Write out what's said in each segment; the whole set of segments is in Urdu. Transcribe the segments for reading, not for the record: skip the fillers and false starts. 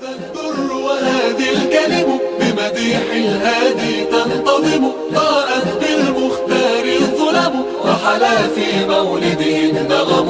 الدر وهذه الكلم بمديح الهادي تنتظم، ضاءت بالمختار الظلم وحلا في مولده النغم.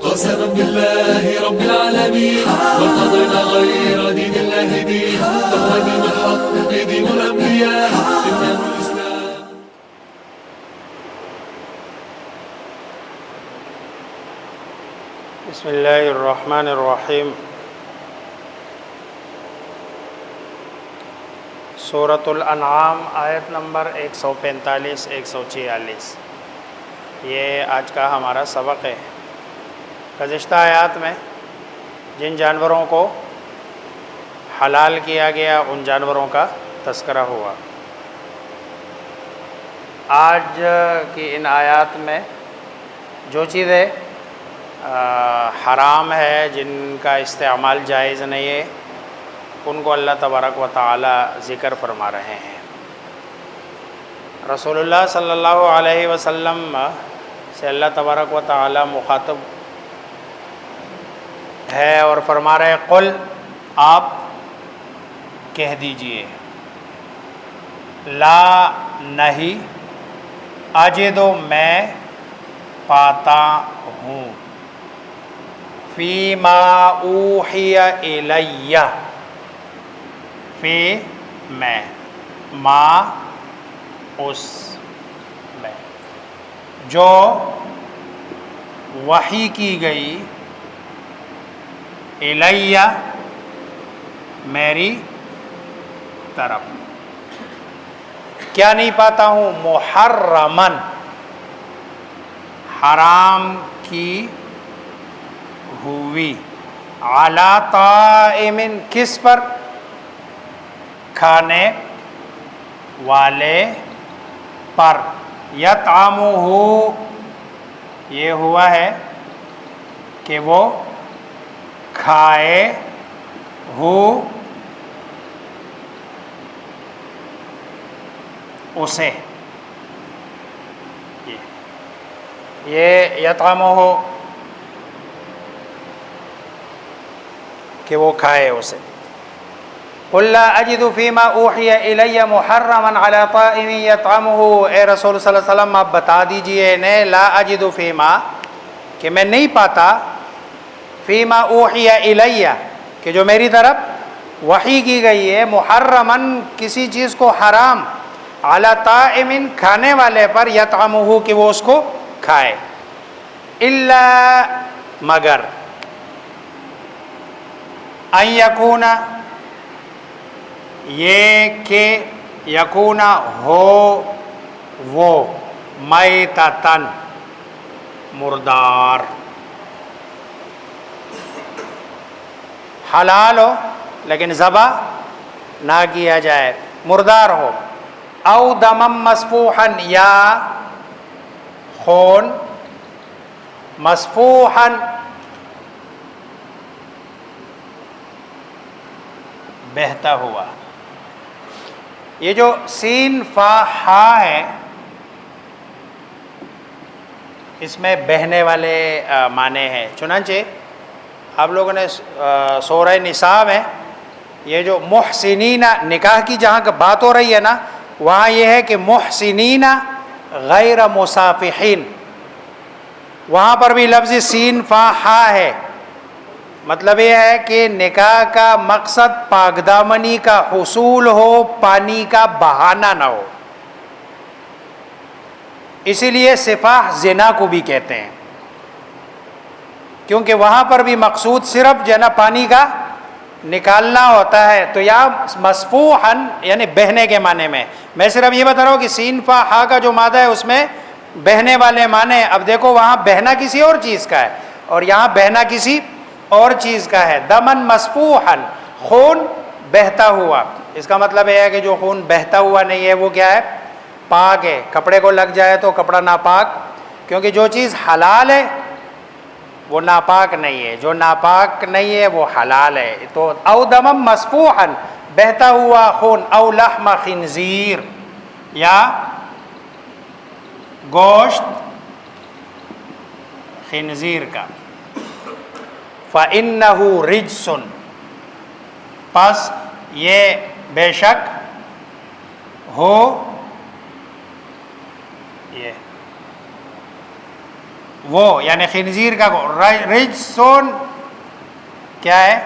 قسما بالله رب العالمين وارتضينا غير دين الله دين، فهو دين الحق دين الأنبياء إنه الإسلام. بسم الله الرحمن الرحیم. سورۃ الانعام آیت نمبر 145-146. یہ آج کا ہمارا سبق ہے. گزشتہ آیات میں جن جانوروں کو حلال کیا گیا ان جانوروں کا تذکرہ ہوا. آج کی ان آیات میں جو چیزیں حرام ہے، جن کا استعمال جائز نہیں ہے، ان کو اللہ تبارک و تعالی ذکر فرما رہے ہیں. رسول اللہ صلی اللہ علیہ وسلم سے اللہ تبارک و تعالی مخاطب ہے اور فرما رہے قل، آپ کہہ دیجئے، لا نہیں، اجد میں پاتا ہوں، فیما اوحی الیہ، فی میں، ما اس میں، جو وحی کی گئی، الیہ میری طرف. کیا نہیں پاتا ہوں؟ محرمن، حرام کی ہوئی، علی طائم، کس پر؟ کھانے والے پر، یطعمہ، یہ ہوا ہے کہ وہ کھائے ہو اسے. یہ یطعمہ کہ وہ کھائے اسے. قل لا اجد فیما اوحی الی محرما علی طائم یطعمہ، اے رسول صلی اللہ علیہ وسلم آپ بتا دیجئے انہیں، لا اجد فیما کہ میں نہیں پاتا، فیما اوحی الی کہ جو میری طرف وحی کی گئی ہے، محرمن کسی چیز کو حرام، علی طائم کھانے والے پر، یطعمہ کہ وہ اس کو کھائے، الا مگر، ان یکون یہ کہ یکون ہو وہ، میتتن مردار، حلال ہو لیکن ذبح نہ کیا جائے، مردار ہو، او دمم مسفوحن یا خون مسفوحن بہتا ہوا. یہ جو سین فا ہا ہے اس میں بہنے والے معنی ہیں. چنانچہ آپ لوگوں نے سورہ نساء میں یہ جو محسنین، نکاح کی جہاں بات ہو رہی ہے نا، وہاں یہ ہے کہ محسنین غیر مصافحین، وہاں پر بھی لفظ سین فا ہا ہے. مطلب یہ ہے کہ نکاح کا مقصد پاک دامنی کا حصول ہو، پانی کا بہانہ نہ ہو. اسی لیے سفاح زنا کو بھی کہتے ہیں، کیونکہ وہاں پر بھی مقصود صرف جنا پانی کا نکالنا ہوتا ہے. تو یا مسفوحن یعنی بہنے کے معنی میں صرف یہ بتا رہا ہوں کہ سین فا ہا کا جو مادہ ہے اس میں بہنے والے معنی. اب دیکھو وہاں بہنا کسی اور چیز کا ہے اور یہاں بہنا کسی اور چیز کا ہے. دمن مسفوحن، خون بہتا ہوا. اس کا مطلب یہ ہے کہ جو خون بہتا ہوا نہیں ہے وہ کیا ہے؟ پاک ہے. کپڑے کو لگ جائے تو کپڑا ناپاک، کیونکہ جو چیز حلال ہے وہ ناپاک نہیں ہے، جو ناپاک نہیں ہے وہ حلال ہے. تو او دمم مسفوحن، بہتا ہوا خون، او لحم خنزیر، یا گوشت خنزیر کا. فَإِنَّهُ رِجْسٌ، پس یہ بے شک ہو یہ وہ یعنی خنزیر کا رجسون کیا ہے؟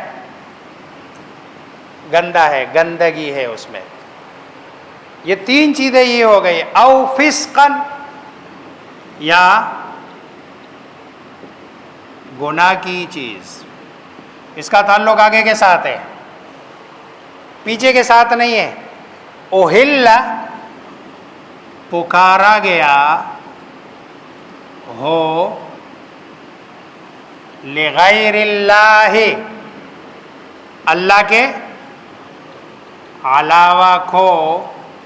گندا ہے، گندگی ہے اس میں. یہ تین چیزیں یہ ہو گئی. او فسقن یا گناہ کی چیز. اس کا تعلق آگے کے ساتھ ہے، پیچھے کے ساتھ نہیں ہے. اوہل پکارا گیا ہو لغیر اللہ اللہ کے علاوہ کو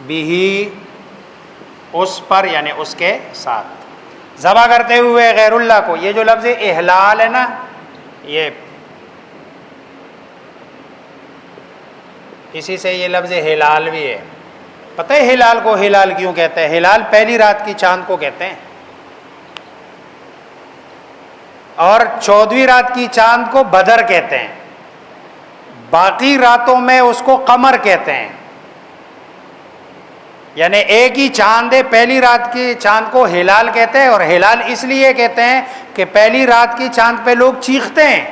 بھی اس پر یعنی اس کے ساتھ ذبح کرتے ہوئے غیر اللہ کو. یہ جو لفظ احلال ہے نا، یہ اسی سے یہ لفظ ہلال بھی ہے. پتہ ہے ہلال کو ہلال کیوں کہتے ہیں؟ ہلال پہلی رات کی چاند کو کہتے ہیں، اور 14ویں رات کی چاند کو بدر کہتے ہیں. باقی راتوں میں اس کو قمر کہتے ہیں. یعنی ایک ہی چاند ہے، پہلی رات کی چاند کو ہلال کہتے ہیں. اور ہلال اس لیے کہتے ہیں کہ پہلی رات کی چاند پہ لوگ چیختے ہیں،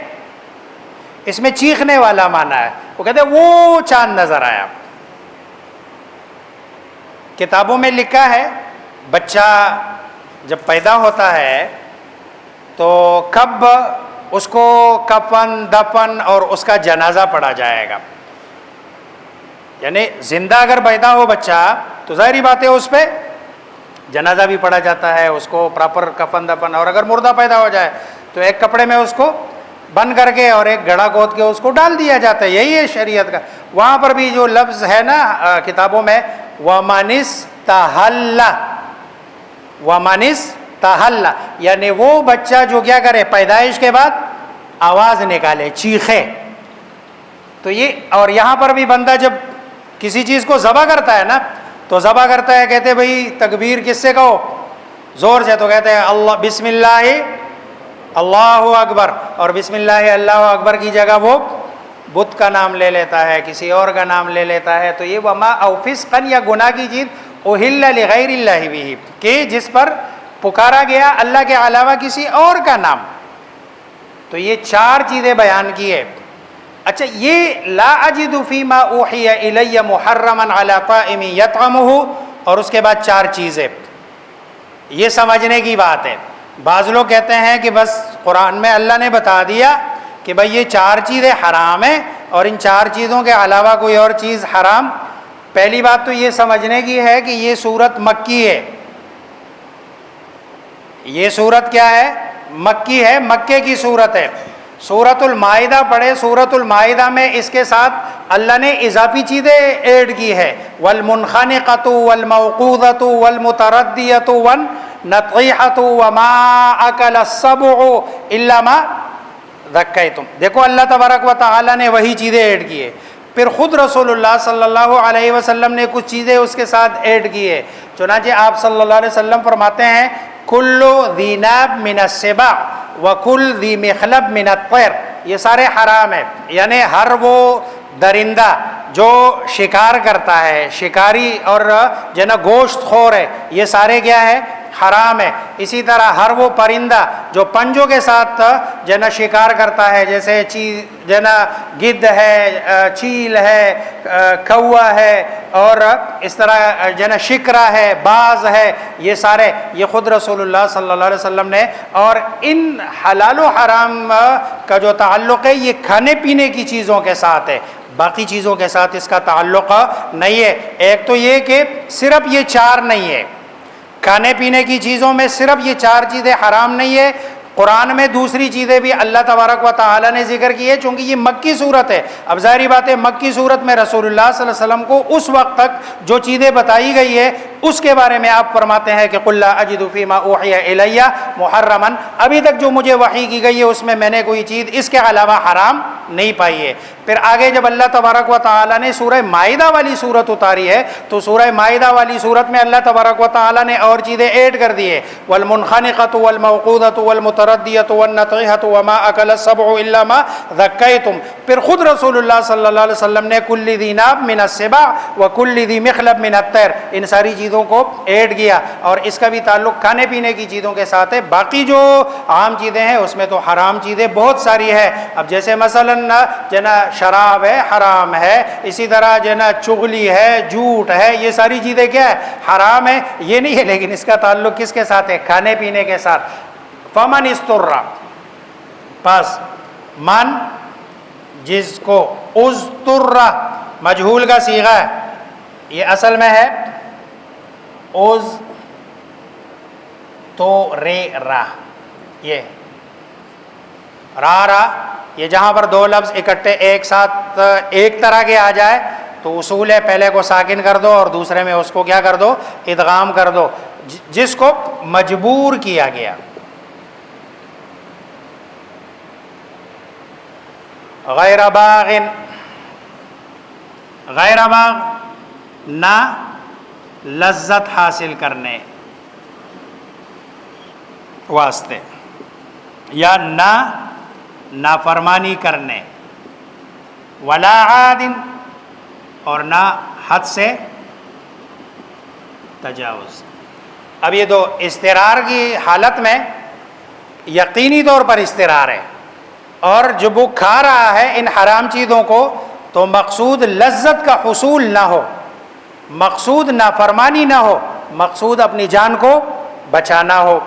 اس میں چیخنے والا معنی ہے. وہ کہتے ہیں وہ چاند نظر آیا. کتابوں میں لکھا ہے بچہ جب پیدا ہوتا ہے تو کب اس کو کفن دفن اور اس کا جنازہ پڑھا جائے گا. یعنی زندہ اگر پیدا ہو بچہ تو ظاہری بات ہے اس پہ جنازہ بھی پڑھا جاتا ہے، اس کو پراپر کفن دفن. اور اگر مردہ پیدا ہو جائے تو ایک کپڑے میں اس کو بند کر کے اور ایک گڑھا کھود کے اس کو ڈال دیا جاتا ہے. یہی ہے شریعت کا. وہاں پر بھی جو لفظ ہے نا کتابوں میں وَمَنِ اسْتَحَلَّ، وَمَنِ اسْتَحَلَّ یعنی وہ بچہ جو کیا کرے پیدائش کے بعد آواز نکالے، چیخے. تو یہ اور یہاں پر بھی بندہ جب کسی چیز کو ذبح کرتا ہے نا تو ذبح کرتا ہے، کہتے بھئی تکبیر کس سے کہو؟ زور سے. تو کہتے ہیں اللہ بسم اللہ اللہ اکبر، اور بسم اللہ اللہ اکبر کی جگہ وہ بت کا نام لے لیتا ہے، کسی اور کا نام لے لیتا ہے. تو یہ وما او فسقن یا گناہ کی چیز اہل لغیر اللہ بھی، کہ جس پر پکارا گیا اللہ کے علاوہ کسی اور کا نام. تو یہ چار چیزیں بیان کی ہے. اچھا یہ لا اجد فیما اوحی الی محرما علی طائم یطعمہ، اور اس کے بعد چار چیزیں، یہ سمجھنے کی بات ہے. بعض لوگ کہتے ہیں کہ بس قرآن میں اللہ نے بتا دیا کہ بھئی یہ چار چیزیں حرام ہیں اور ان چار چیزوں کے علاوہ کوئی اور چیز حرام. پہلی بات تو یہ سمجھنے کی ہے کہ یہ سورت مکی ہے. یہ سورت کیا ہے؟ مکی ہے، مکے کی سورت ہے. سورۃ المائدہ پڑھے، سورۃ المائدہ میں اس کے ساتھ اللہ نے اضافی چیزیں ایڈ کی ہے. والمنخنقۃ والموقوذۃ والمتردیۃ والنطیحۃ وما اکل السبع الا ما ذکیتم. دیکھو اللہ تبارک و تعالیٰ نے وہی چیزیں ایڈ کی ہے. پھر خود رسول اللہ صلی اللہ علیہ وسلم نے کچھ چیزیں اس کے ساتھ ایڈ کی ہے. چنانچہ آپ صلی اللہ علیہ وسلم فرماتے ہیں کل ذی ناب من السبع وکل ذی مخلب من الطیر، یہ سارے حرام ہیں. یعنی ہر وہ درندہ جو شکار کرتا ہے، شکاری اور جو نا گوشت خور ہے، یہ سارے کیا ہے؟ حرام ہے. اسی طرح ہر وہ پرندہ جو پنجوں کے ساتھ جو نا شکار کرتا ہے، جیسے جو نا گدھ ہے، چیل ہے، کوا ہے، اور اس طرح جو نا شکرا ہے، باز ہے، یہ سارے یہ خود رسول اللہ صلی اللہ علیہ وسلم نے. اور ان حلال و حرام کا جو تعلق ہے یہ کھانے پینے کی چیزوں کے ساتھ ہے، باقی چیزوں کے ساتھ اس کا تعلق نہیں ہے. ایک تو یہ کہ صرف یہ چار نہیں ہے، کھانے پینے کی چیزوں میں صرف یہ چار چیزیں حرام نہیں ہے. قرآن میں دوسری چیزیں بھی اللہ تبارک و تعالیٰ نے ذکر کی ہے، چونکہ یہ مکی صورت ہے. اب ظاہری بات ہے مکی صورت میں رسول اللہ صلی اللہ علیہ وسلم کو اس وقت تک جو چیزیں بتائی گئی ہے اس کے بارے میں آپ فرماتے ہیں کہ قل لا اجد فیما اوحی الی محرما، ابھی تک جو مجھے وحی کی گئی ہے اس میں نے کوئی چیز اس کے علاوہ حرام نہیں پائی ہے. پھر آگے جب اللہ تبارک و تعالیٰ نے سورہ مائدہ والی صورت اتاری ہے تو سورہ مائدہ والی صورت میں اللہ تبارک و تعالیٰ نے اور چیزیں ایڈ کر دی ہے. والمنخنقۃ والموقوذۃ والمتردیۃ المتردیۃ والنطیحۃ وما اکل السبع الا ما ذکیتم. پھر خود رسول اللہ صلی اللہ علیہ وسلم نے کل ذی ناب من السبع وکل ذی مخلب من الطیر ان ساری چیزوں کو ایڈ کیا. اور اس کا بھی تعلق کھانے پینے کی چیزوں کے ساتھ ہے. باقی جو عام چیزیں ہیں اس میں تو حرام چیزیں بہت ساری ہے. اب جیسے مثلاً جو نا شراب ہے حرام ہے, اسی طرح جو نا چغلی ہے, جھوٹ ہے, یہ ساری چیزیں کیا ہے حرام ہے. یہ نہیں ہے, لیکن اس کا تعلق کس کے ساتھ ہے, کھانے پینے کے ساتھ. فمن استر, پس من جس کو, استر مجہول کا صیغہ ہے, یہ اصل میں ہے از تو رے را, یہ را یہ جہاں پر دو لفظ اکٹھے ایک ساتھ ایک طرح کے آ جائے تو اصول ہے پہلے کو ساکن کر دو اور دوسرے میں اس کو کیا کر دو, ادغام کر دو. جس کو مجبور کیا گیا. غیر باغ, غیر باغ نہ لذت حاصل کرنے واسطے, یا نہ نافرمانی کرنے, ولا عاد اور نہ حد سے تجاوز. اب یہ دو استرار کی حالت میں یقینی طور پر استرار ہے, اور جب وہ کھا رہا ہے ان حرام چیزوں کو تو مقصود لذت کا حصول نہ ہو, مقصود نافرمانی نہ ہو, مقصود اپنی جان کو بچانا ہو.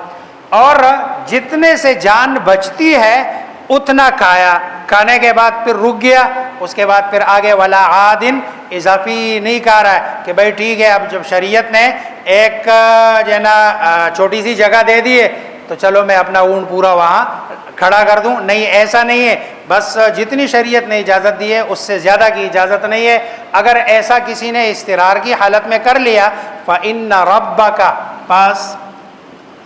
اور جتنے سے جان بچتی ہے اتنا کھایا, کھانے کے بعد پھر رک گیا, اس کے بعد پھر آگے ولا عادن اضافی نہیں کہا رہا ہے کہ بھائی ٹھیک ہے اب جب شریعت نے ایک جو ہے نا چھوٹی سی جگہ دے دی ہے تو چلو میں اپنا اونٹ پورا وہاں کھڑا کر دوں. نہیں, ایسا نہیں ہے. بس جتنی شریعت نے اجازت دی ہے اس سے زیادہ کی اجازت نہیں ہے. اگر ایسا کسی نے استرار کی حالت میں کر لیا فَإِنَّ رَبَّكَ, پس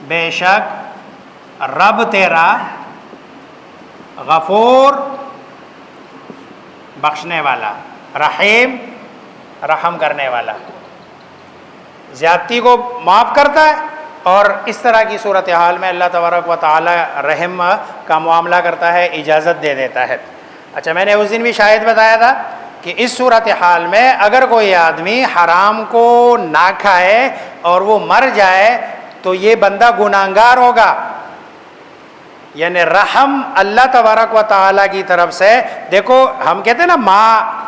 بے شک رب تیرا, غفور بخشنے والا, رحیم رحم کرنے والا, زیادتی کو معاف کرتا ہے. اور اس طرح کی صورتحال میں اللہ تبارک و تعالی رحم کا معاملہ کرتا ہے, اجازت دے دیتا ہے. اچھا, میں نے اس دن بھی شاید بتایا تھا کہ اس صورتحال میں اگر کوئی آدمی حرام کو نہ کھائے اور وہ مر جائے تو یہ بندہ گناہگار ہوگا. یعنی رحم اللہ تبارک و تعالیٰ کی طرف سے. دیکھو ہم کہتے ہیں نا ماں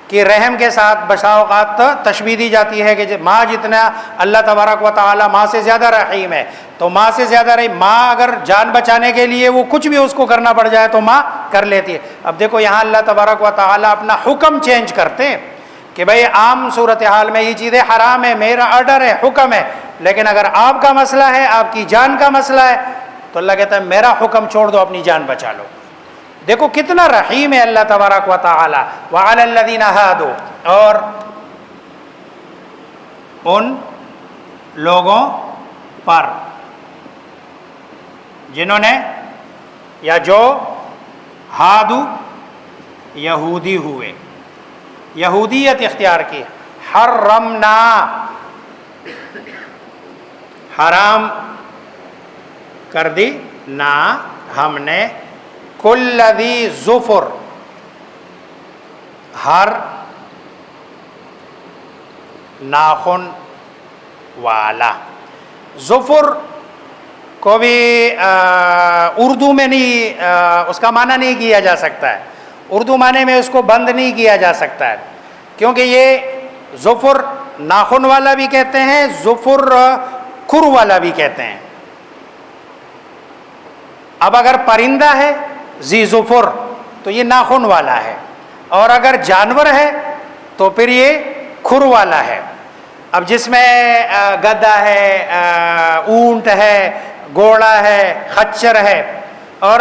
کی رحم کے ساتھ بسا اوقات تشبیہ دی جاتی ہے کہ ماں جتنا اللہ تبارک و تعالیٰ ماں سے زیادہ رحیم ہے, تو ماں سے زیادہ رحیم. ماں اگر جان بچانے کے لیے وہ کچھ بھی اس کو کرنا پڑ جائے تو ماں کر لیتی ہے. اب دیکھو یہاں اللہ تبارک و تعالیٰ اپنا حکم چینج کرتے ہیں کہ بھئی عام صورتحال میں یہ چیزیں حرام ہے, میرا آرڈر ہے, حکم ہے, لیکن اگر آپ کا مسئلہ ہے, آپ کی جان کا مسئلہ ہے تو اللہ کہتا ہے میرا حکم چھوڑ دو, اپنی جان بچا لو. دیکھو کتنا رحیم ہے اللہ تبارک و تعالی. وعلی الذین ہادوا, اور ان لوگوں پر جنہوں نے یا جو ہادو یہودی ہوئے, یہودیت اختیار کی. حرمنا حرام کر دی, نہ ہم نے کل ذی ظفر ہر ناخن والا. ظفر کو بھی اردو میں نہیں اس کا معنی نہیں کیا جا سکتا ہے, اردو معنی میں اس کو بند نہیں کیا جا سکتا ہے, کیونکہ یہ ظفر ناخن والا بھی کہتے ہیں, ظفر کھر والا بھی کہتے ہیں. اب اگر پرندہ ہے ذی ظفر تو یہ ناخن والا ہے, اور اگر جانور ہے تو پھر یہ کھر والا ہے. اب جس میں گدھا ہے, اونٹ ہے, گھوڑا ہے, خچر ہے, اور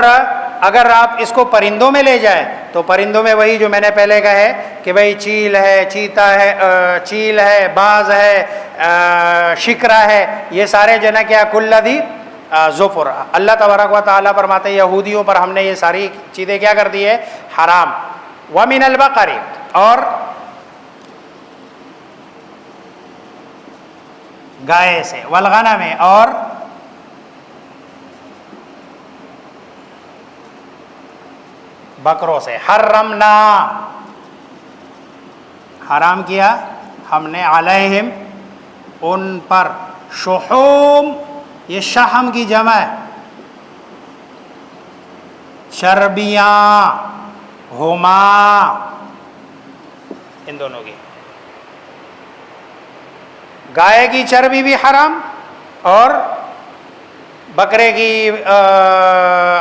اگر آپ اس کو پرندوں میں لے جائیں تو پرندوں میں وہی جو میں نے پہلے کہا ہے کہ بھئی چیل ہے, چیتا ہے, چیل ہے, باز ہے, شکرا ہے, یہ سارے جو ہے نا کیا کل ذی ظفر. اللہ تبارک و تعالیٰ فرماتے ہیں یہودیوں پر ہم نے یہ ساری چیزیں کیا کر دی ہے, حرام. ومن البقر, اور گائے سے, والغنم, اور بکروں سے. حرمنا حرام کیا ہم نے علیہم ان پر. شحوم یہ شحم کی جمع ہے. چربیاں ہما ان دونوں کی. گائے کی چربی بھی حرام اور بکرے کی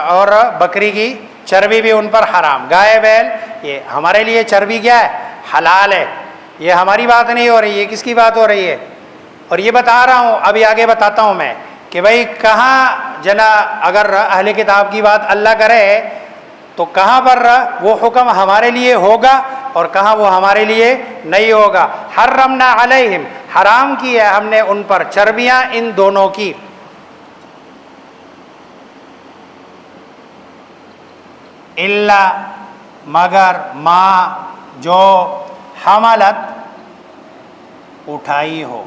اور بکری کی چربی بھی ان پر حرام. گائے بیل یہ ہمارے لیے چربی کیا ہے؟ حلال ہے. یہ ہماری بات نہیں ہو رہی ہے, کس کی بات ہو رہی ہے؟ اور یہ بتا رہا ہوں, ابھی آگے بتاتا ہوں میں کہ بھئی کہاں اگر اہل کتاب کی بات اللہ کرے تو کہاں پر وہ حکم ہمارے لیے ہوگا اور کہاں وہ ہمارے لیے نہیں ہوگا. حرمنا علیہم حرام کی ہے ہم نے ان پر چربیاں ان دونوں کی. الا مگر ما جو حملت اٹھائی ہو.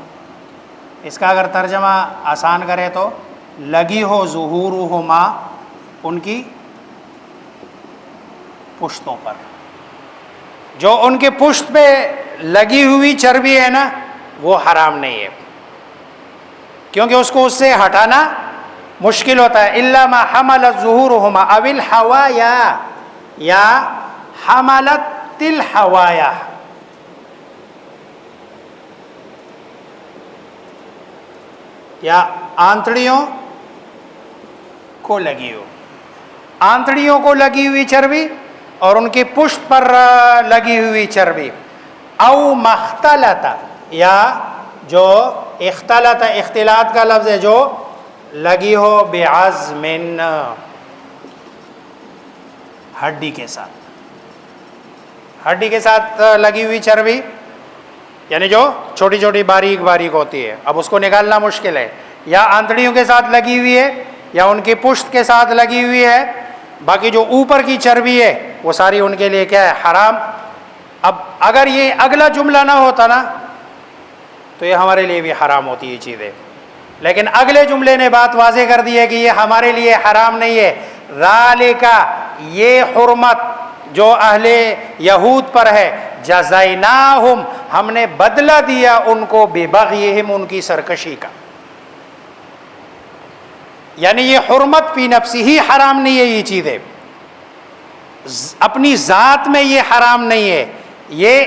اس کا اگر ترجمہ آسان کرے تو لگی ہو ظہورہما ان کی پشتوں پر. جو ان کے پشت پہ لگی ہوئی چربی ہے نا وہ حرام نہیں ہے, کیونکہ اس کو اس سے ہٹانا مشکل ہوتا ہے. الا ما حملت ظہورہما او الحوایا یا حملت الحوایا. یا آنتڑیوں کو لگی ہو, آنتڑیوں کو لگی ہوئی چربی اور ان کی پشت پر لگی ہوئی چربی. او مختلط یا جو اختلط اختلاط کا لفظ ہے جو لگی ہو بعظم ہڈی کے ساتھ. ہڈی کے ساتھ لگی ہوئی چربی یعنی جو چھوٹی چھوٹی باریک باریک ہوتی ہے, اب اس کو نکالنا مشکل ہے. یا آنتڑیوں کے ساتھ لگی ہوئی ہے یا ان کی پشت کے ساتھ لگی ہوئی ہے. باقی جو اوپر کی چربی ہے وہ ساری ان کے لیے کیا ہے؟ حرام. اب اگر یہ اگلا جملہ نہ ہوتا نا تو یہ ہمارے لیے بھی حرام ہوتی یہ چیزیں, لیکن اگلے جملے نے بات واضح کر دی ہے کہ یہ ہمارے لیے حرام نہیں ہے. ذالک یہ حرمت جو اہل یہود پر ہے, جزیناہم ہم نے بدلہ دیا ان کو ببغیہم ان کی سرکشی کا. یعنی یہ حرمت فی نفسی ہی حرام نہیں ہے, یہ چیزیں اپنی ذات میں یہ حرام نہیں ہے. یہ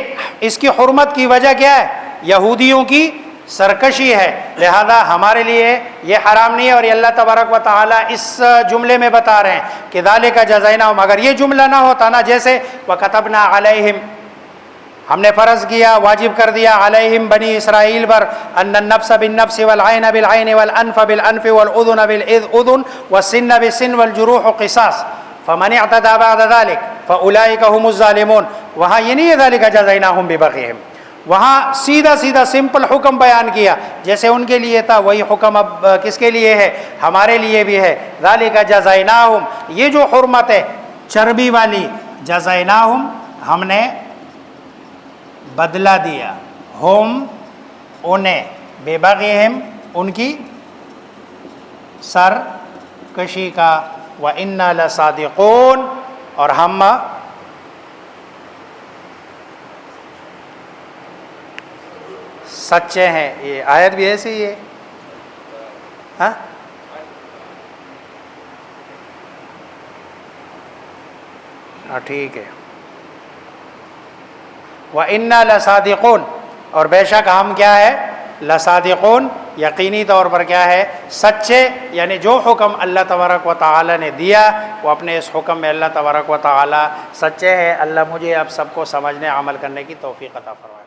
اس کی حرمت کی وجہ کیا ہے؟ یہودیوں کی سرکشی ہے, لہذا ہمارے لیے یہ حرام نہیں ہے. اور یہ اللہ تبارک و تعالیٰ اس جملے میں بتا رہے ہیں کہ ذالک جزیناہم. اگر یہ جملہ نہ ہوتا نا, جیسے وَكَتَبْنَا عَلَيْهِمْ ہم نے فرض کیا واجب کر دیا علیہم بنی اسرائیل پر ان النفس بالنفس والعین بالعین والانف بالانف والاذن بالاذن والسن بالسن والجروح قصاص فمن اعتدى بعد ذلك فاولئک هم الظالمون. وہاں یہ نہیں ہے ذالک جزیناہم ببغیہم, وہاں سیدھا سیدھا سمپل حکم بیان کیا جیسے ان کے لیے تھا وہی حکم اب کس کے لیے ہے؟ ہمارے لیے بھی ہے. ذالک جزیناہم یہ جو حرمت ہے چربی والی, جزیناہم ہم نے بدلہ دیا, ہم انہیں, ببغیہم ان کی سرکشی کا, وَإِنَّا لَصَادِقُونَ اور ہم سچے ہیں. یہ آیت بھی ایسی ہی ہے. ہاں ٹھیک ہے. وَإِنَّا لَصَادِقُونَ اور بے شک ہم کیا ہے؟ لصادقون یقینی طور پر کیا ہے؟ سچے. یعنی جو حکم اللہ تبارک و تعالی نے دیا وہ اپنے اس حکم میں اللہ تبارک و تعالی سچے ہیں. اللہ مجھے آپ سب کو سمجھنے عمل کرنے کی توفیق عطا فرمائے.